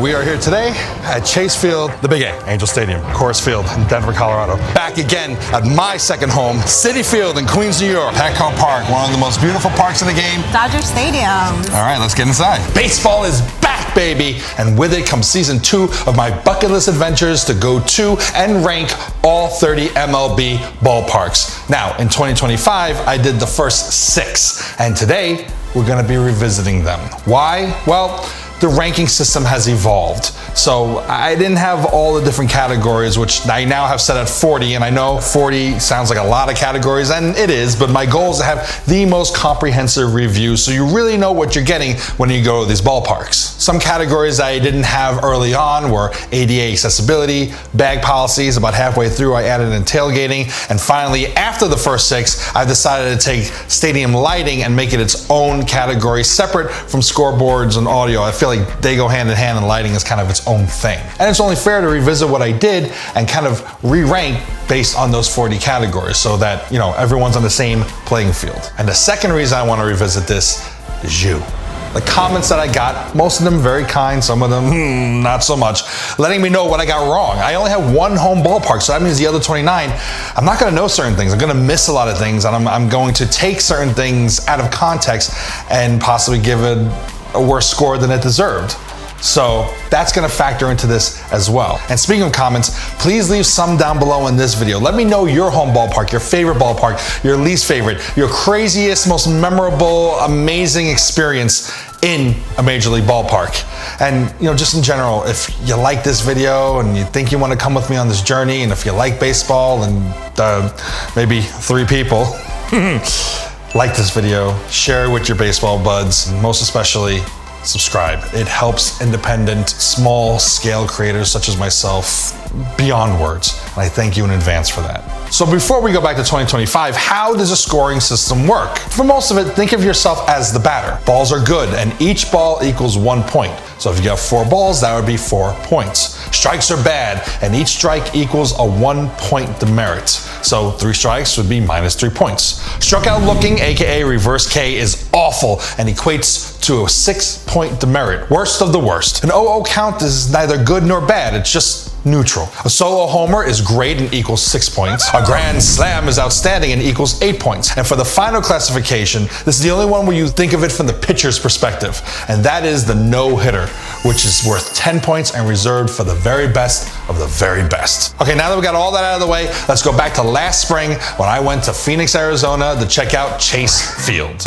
We are here today at Chase Field, the Big A, Angel Stadium, Coors Field in Denver, Colorado. Back again at my second home, Citi Field in Queens, New York. Petco Park, one of the most beautiful parks in the game. Dodger Stadium. All right, let's get inside. Baseball is back, baby. And with it comes season 2 of my bucket list adventures to go to and rank all 30 MLB ballparks. Now, in 2025, I did the first 6. And today, we're gonna be revisiting them. Why? Well, the ranking system has evolved. So I didn't have all the different categories, which I now have set at 40, and I know 40 sounds like a lot of categories, and it is, but my goal is to have the most comprehensive review so you really know what you're getting when you go to these ballparks. Some categories I didn't have early on were ADA accessibility, bag policies. About halfway through, I added in tailgating, and finally, after the first 6, I decided to take stadium lighting and make it its own category, separate from scoreboards and audio. I feel like they go hand in hand, and lighting is kind of its own thing. And it's only fair to revisit what I did and kind of re-rank based on those 40 categories so that, you know, everyone's on the same playing field. And the second reason I want to revisit this is you. The comments that I got, most of them very kind, some of them not so much, letting me know what I got wrong. I only have one home ballpark, so that means the other 29, I'm not gonna know certain things. I'm gonna miss a lot of things, and I'm going to take certain things out of context and possibly give it a worse score than it deserved. So that's gonna factor into this as well. And speaking of comments, please leave some down below in this video. Let me know your home ballpark, your favorite ballpark, your least favorite, your craziest, most memorable, amazing experience in a Major League ballpark. And you know, just in general, if you like this video and you think you want to come with me on this journey, and if you like baseball and maybe 3 people, like this video, share it with your baseball buds, and most especially, subscribe. It helps independent, small-scale creators such as myself beyond words, and I thank you in advance for that. So before we go back to 2025, how does a scoring system work? For most of it, think of yourself as the batter. Balls are good, and each ball equals 1 point. So if you got 4 balls, that would be 4 points. Strikes are bad, and each strike equals a 1-point demerit. So 3 strikes would be minus 3 points. Struck out looking, aka reverse K, is awful and equates to a 6-point demerit. Worst of the worst. An 0-0 count is neither good nor bad, it's just neutral. A solo homer is great and equals 6 points. A grand slam is outstanding and equals 8 points. And for the final classification, this is the only one where you think of it from the pitcher's perspective, and that is the no-hitter, which is worth 10 points and reserved for the very best of the very best. Okay, now that we got all that out of the way, let's go back to last spring when I went to Phoenix, Arizona to check out Chase Field.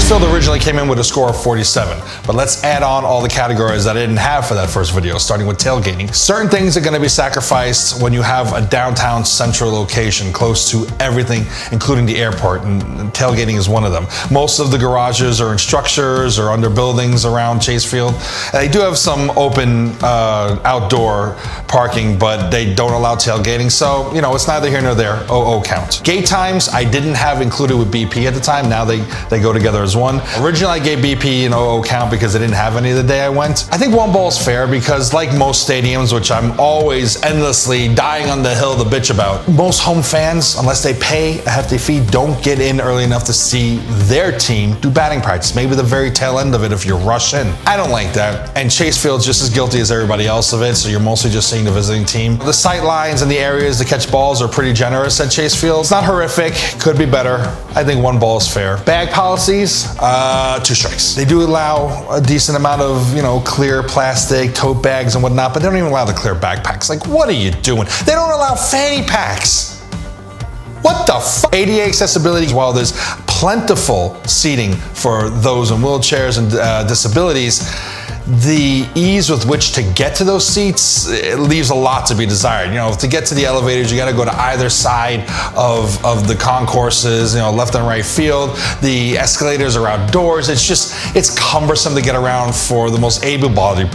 Field originally came in with a score of 47, but let's add on all the categories that I didn't have for that first video, starting with tailgating. Certain things are going to be sacrificed when you have a downtown central location close to everything, including the airport, and tailgating is one of them. Most of the garages are in structures or under buildings around Chase Field. And they do have some open outdoor parking, but they don't allow tailgating, so you know, it's neither here nor there. 0-0 count. Gate times I didn't have included with BP at the time. Now they go together as one. Originally I gave BP an 0-0 count because I didn't have any the day I went. I think 1 ball is fair because, like most stadiums, which I'm always endlessly dying on the hill to bitch about, most home fans, unless they pay a hefty fee, don't get in early enough to see their team do batting practice. Maybe the very tail end of it if you rush in. I don't like that. And Chase Field's just as guilty as everybody else of it, so you're mostly just seeing the visiting team. The sight lines and the areas to catch balls are pretty generous at Chase Field. It's not horrific, could be better. I think 1 ball is fair. Bag policies, 2 strikes. They do allow a decent amount of, you know, clear plastic, tote bags and whatnot, but they don't even allow the clear backpacks. Like, what are you doing? They don't allow fanny packs. What the fuck? ADA accessibility, while there's plentiful seating for those in wheelchairs and disabilities, the ease with which to get to those seats, it leaves a lot to be desired. You know, to get to the elevators, you got to go to either side of the concourses, you know, left and right field. The escalators are outdoors. It's cumbersome to get around for the most able-bodied.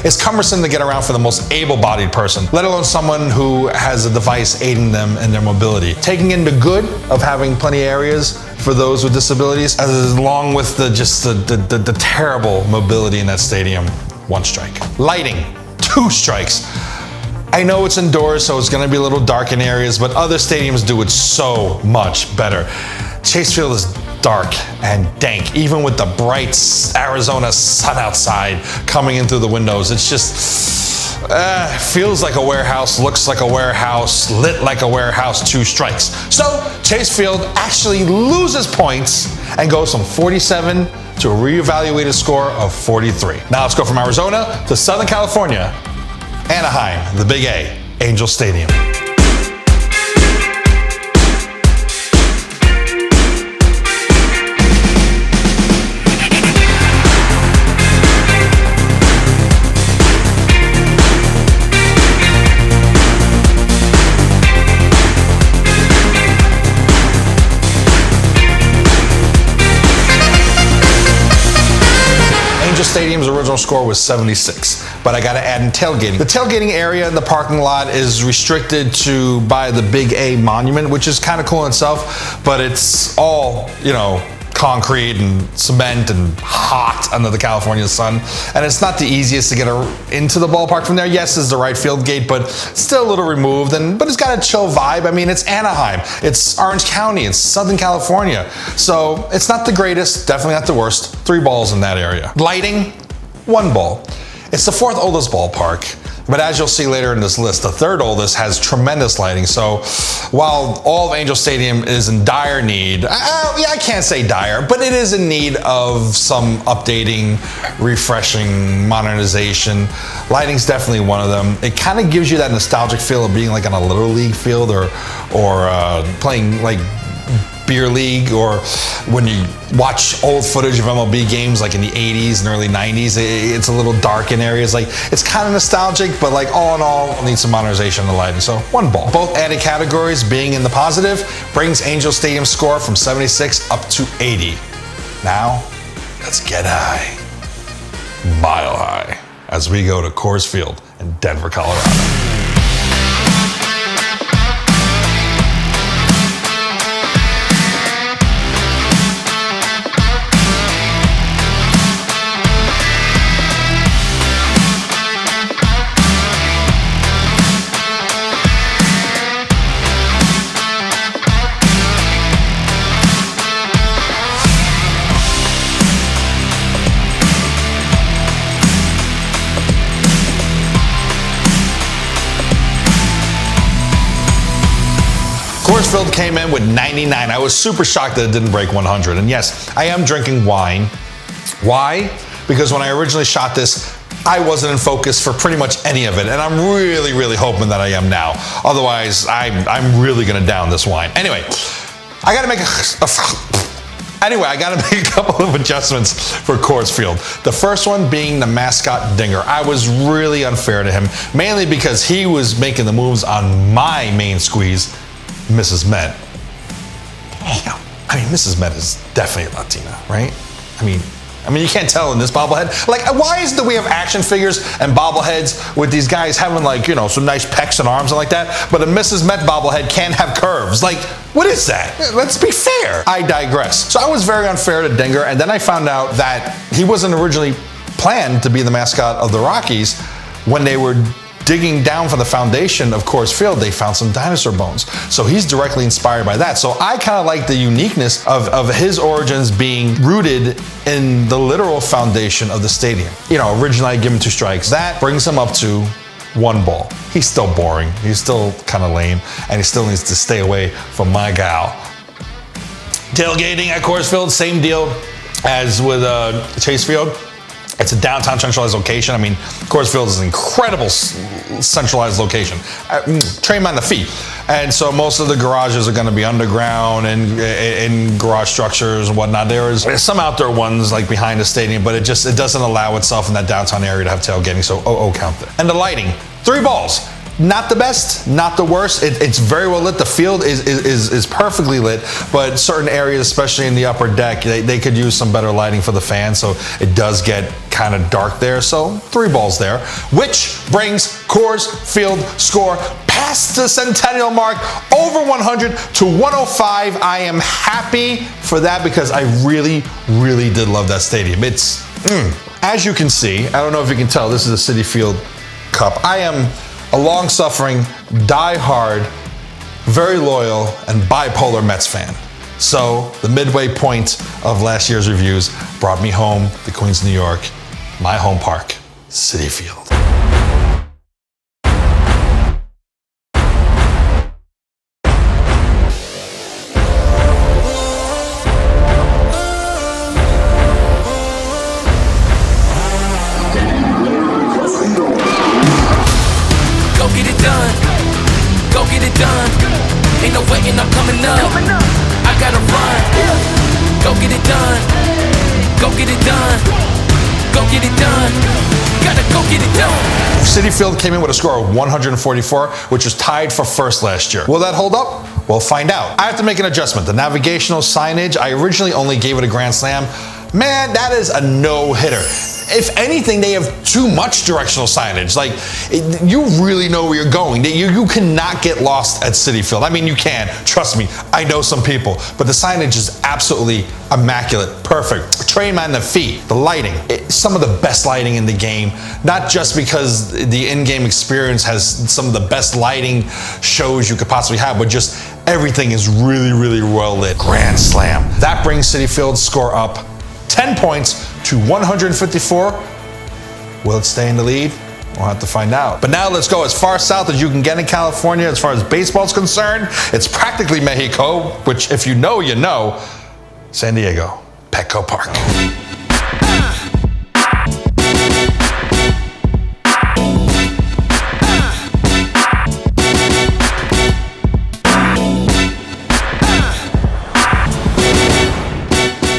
It's cumbersome to get around for the most able-bodied person, let alone someone who has a device aiding them in their mobility. Taking in the good of having plenty of areas for those with disabilities, along with the terrible mobility in that stadium, 1 strike. Lighting, 2 strikes. I know it's indoors, so it's gonna be a little dark in areas, but other stadiums do it so much better. Chase Field is dark and dank, even with the bright Arizona sun outside coming in through the windows. It's just, feels like a warehouse, looks like a warehouse, lit like a warehouse, 2 strikes. So Chase Field actually loses points and goes from 47 to a reevaluated score of 43. Now let's go from Arizona to Southern California, Anaheim, the Big A, Angel Stadium. Stadium's original score was 76, but I got to add in tailgating. The tailgating area in the parking lot is restricted to by the Big A monument, which is kind of cool in itself, but it's all, you know, concrete and cement and hot under the California sun, and it's not the easiest to get into the ballpark from there. Yes, it's the right field gate, but still a little removed, but it's got a chill vibe. I mean, it's Anaheim, it's Orange County, it's Southern California, so it's not the greatest, definitely not the worst. 3 balls in that area. Lighting, 1 ball. It's the 4th oldest ballpark, but as you'll see later in this list, the 3rd oldest has tremendous lighting. So while all of Angel Stadium is in dire need, I can't say dire, but it is in need of some updating, refreshing, modernization. Lighting's definitely one of them. It kind of gives you that nostalgic feel of being like on a Little League field or playing like beer league, or when you watch old footage of MLB games like in the 80s and early 90s, it's a little dark in areas. Like, it's kind of nostalgic, but like all in all, it needs some modernization in the lighting. So 1 ball. Both added categories being in the positive brings Angel Stadium's score from 76 up to 80. Now, let's get high. Mile high. As we go to Coors Field in Denver, Colorado. Coors Field came in with 99. I was super shocked that it didn't break 100. And yes, I am drinking wine. Why? Because when I originally shot this, I wasn't in focus for pretty much any of it. And I'm really, really hoping that I am now. Otherwise, I'm really gonna down this wine. Anyway, I gotta make a couple of adjustments for Coors Field. The first one being the mascot Dinger. I was really unfair to him, mainly because he was making the moves on my main squeeze, Mrs. Met. Damn. I mean, Mrs. Met is definitely Latina, right? I mean, you can't tell in this bobblehead. Like, why is it that we have action figures and bobbleheads with these guys having, like, you know, some nice pecs and arms and like that, but a Mrs. Met bobblehead can't have curves? Like, what is that? Let's be fair. I digress. So I was very unfair to Dinger, and then I found out that he wasn't originally planned to be the mascot of the Rockies. When they were digging down for the foundation of Coors Field, they found some dinosaur bones. So he's directly inspired by that. So I kind of like the uniqueness of his origins being rooted in the literal foundation of the stadium. You know, originally I give him 2 strikes. That brings him up to 1 ball. He's still boring. He's still kind of lame, and he still needs to stay away from my gal. Tailgating at Coors Field, same deal as with Chase Field. It's a downtown centralized location. I mean, Coors Field is an incredible centralized location. Train on the feet. And so most of the garages are going to be underground and in garage structures and whatnot. There's some outdoor ones like behind the stadium, but it doesn't allow itself in that downtown area to have tailgating, so count there. And the lighting, 3 balls. Not the best, not the worst. It's very well lit. The field is perfectly lit, but certain areas, especially in the upper deck, they could use some better lighting for the fans, so it does get kind of dark there. So 3 balls there, which brings Coors Field score past the centennial mark, over 100 to 105. I am happy for that because I really, really did love that stadium. It's, as you can see, I don't know if you can tell, this is a Citi Field cup. I am a long-suffering, die-hard, very loyal, and bipolar Mets fan. So the midway point of last year's reviews brought me home to Queens, New York, my home park, Citi Field. Ain't no waiting, I'm coming up. I gotta run. Go get it done. Go get it done. Go get it done. Gotta go get it done. Citi Field came in with a score of 144, which was tied for first last year. Will that hold up? We'll find out. I have to make an adjustment. The navigational signage, I originally only gave it a grand slam. Man, that is a no-hitter. If anything, they have too much directional signage. Like, you really know where you're going. You cannot get lost at Citi Field. I mean, you can. Trust me, I know some people. But the signage is absolutely immaculate, perfect. Train man, the feet, the lighting. Some of the best lighting in the game. Not just because the in-game experience has some of the best lighting shows you could possibly have, but just everything is really, really well lit. Grand slam. That brings Citi Field's score up 10 points to 154. Will it stay in the lead? We'll have to find out. But now let's go as far south as you can get in California as far as baseball is concerned. It's practically Mexico, which if you know, you know. San Diego, Petco Park.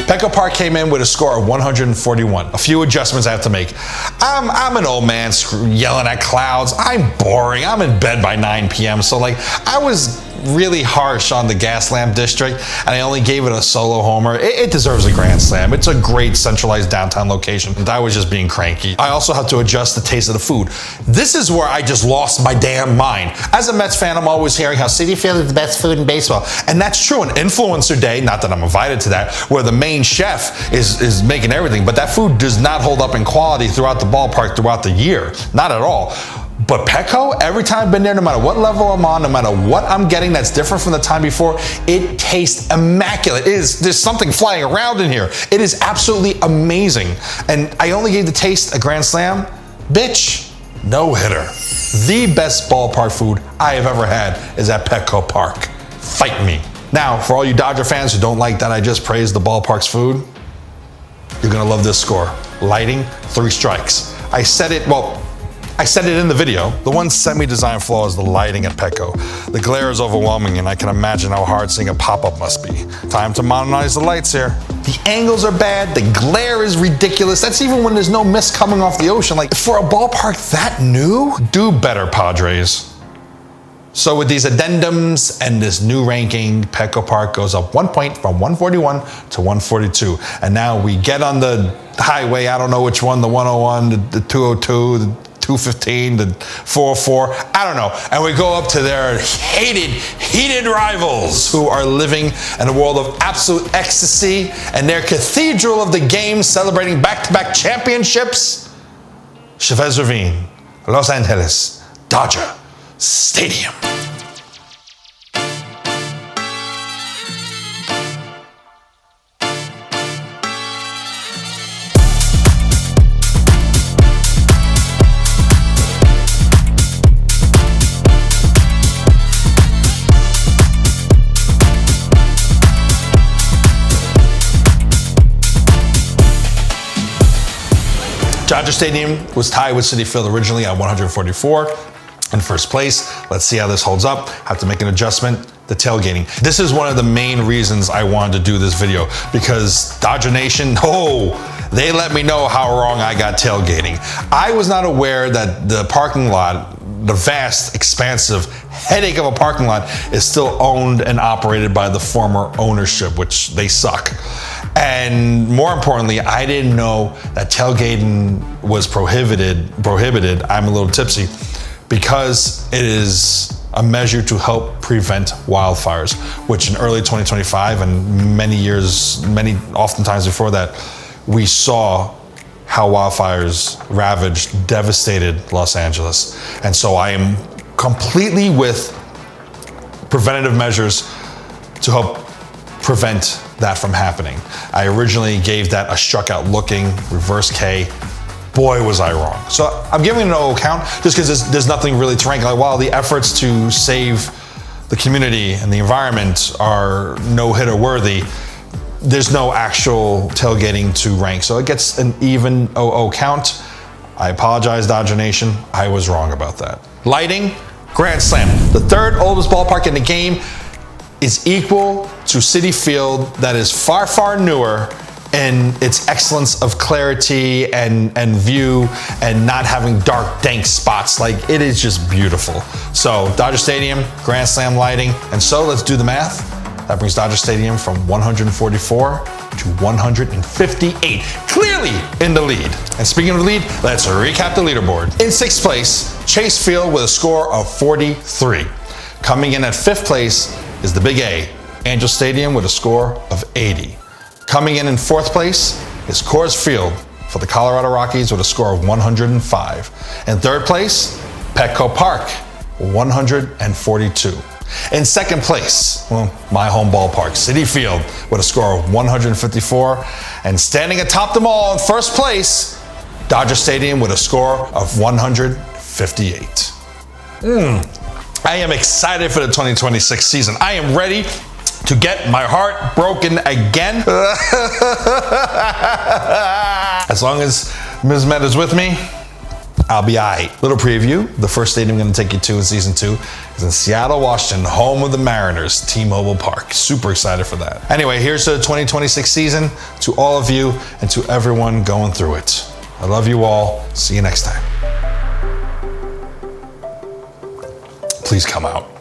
Petco Park came in with a score of 141. A few adjustments I have to make. I'm an old man yelling at clouds. I'm boring. I'm in bed by 9 p.m. So like I was really harsh on the gas lamp district and I only gave it a solo homer. It deserves a grand slam. It's a great centralized downtown location. I was just being cranky. I also have to adjust the taste of the food. This is where I just lost my damn mind. As a Mets fan, I'm always hearing how Citi Field is the best food in baseball. And that's true. An influencer day, not that I'm invited to that, where the main chef is making everything, but that food does not hold up in quality throughout the ballpark throughout the year. Not at all. But Petco, every time I've been there, no matter what level I'm on, no matter what I'm getting that's different from the time before, it tastes immaculate. There's something flying around in here. It is absolutely amazing. And I only gave the taste a grand slam. Bitch, no hitter. The best ballpark food I have ever had is at Petco Park. Fight me. Now, for all you Dodger fans who don't like that I just praised the ballpark's food, you're gonna love this score. Lighting, 3 strikes. I said it in the video. The one semi-design flaw is the lighting at Petco. The glare is overwhelming and I can imagine how hard seeing a pop-up must be. Time to modernize the lights here. The angles are bad, the glare is ridiculous. That's even when there's no mist coming off the ocean. Like, for a ballpark that new, do better, Padres. So with these addendums and this new ranking, Petco Park goes up 1 point from 141 to 142. And now we get on the highway, I don't know which one, the 101, the 202, the 215, the 404, I don't know. And we go up to their heated rivals who are living in a world of absolute ecstasy and their cathedral of the game celebrating back-to-back championships, Chavez Ravine, Los Angeles, Dodger Stadium. Dodger Stadium was tied with Citi Field originally at 144. in first place. Let's see how this holds up. Have to make an adjustment. The tailgating. This is one of the main reasons I wanted to do this video, because Dodger Nation, they let me know how wrong I got tailgating. I was not aware that the parking lot, the vast, expansive headache of a parking lot, is still owned and operated by the former ownership, which they suck. And more importantly, I didn't know that tailgating was prohibited. I'm a little tipsy, because it is a measure to help prevent wildfires, which in early 2025 and oftentimes before that, we saw how wildfires ravaged, devastated Los Angeles. And so I am completely with preventative measures to help prevent that from happening. I originally gave that a struck out looking, reverse K. Boy, was I wrong. So I'm giving it an O count just because there's nothing really to rank. Like, while the efforts to save the community and the environment are no hitter worthy, there's no actual tailgating to rank. So it gets an even OO count. I apologize, Dodger Nation. I was wrong about that. Lighting, grand slam. The third oldest ballpark in the game is equal to Citi Field, that is far, far newer in its excellence of clarity and view, and not having dark, dank spots. Like, it is just beautiful. So Dodger Stadium, grand slam lighting. And so let's do the math. That brings Dodger Stadium from 144 to 158, clearly in the lead. And speaking of the lead, let's recap the leaderboard. In sixth place, Chase Field with a score of 43. Coming in at fifth place is the Big A, Angel Stadium, with a score of 80. Coming in fourth place is Coors Field for the Colorado Rockies with a score of 105. In third place, Petco Park, 142. In second place, my home ballpark, Citi Field, with a score of 154. And standing atop them all in first place, Dodger Stadium with a score of 158. I am excited for the 2026 season. I am ready to get my heart broken again. As long as Ms. Met is with me, I'll be aight. Little preview, the first stadium I'm gonna take you to in season 2 is in Seattle, Washington, home of the Mariners, T-Mobile Park. Super excited for that. Anyway, here's to the 2026 season, to all of you and to everyone going through it. I love you all. See you next time. Please come out.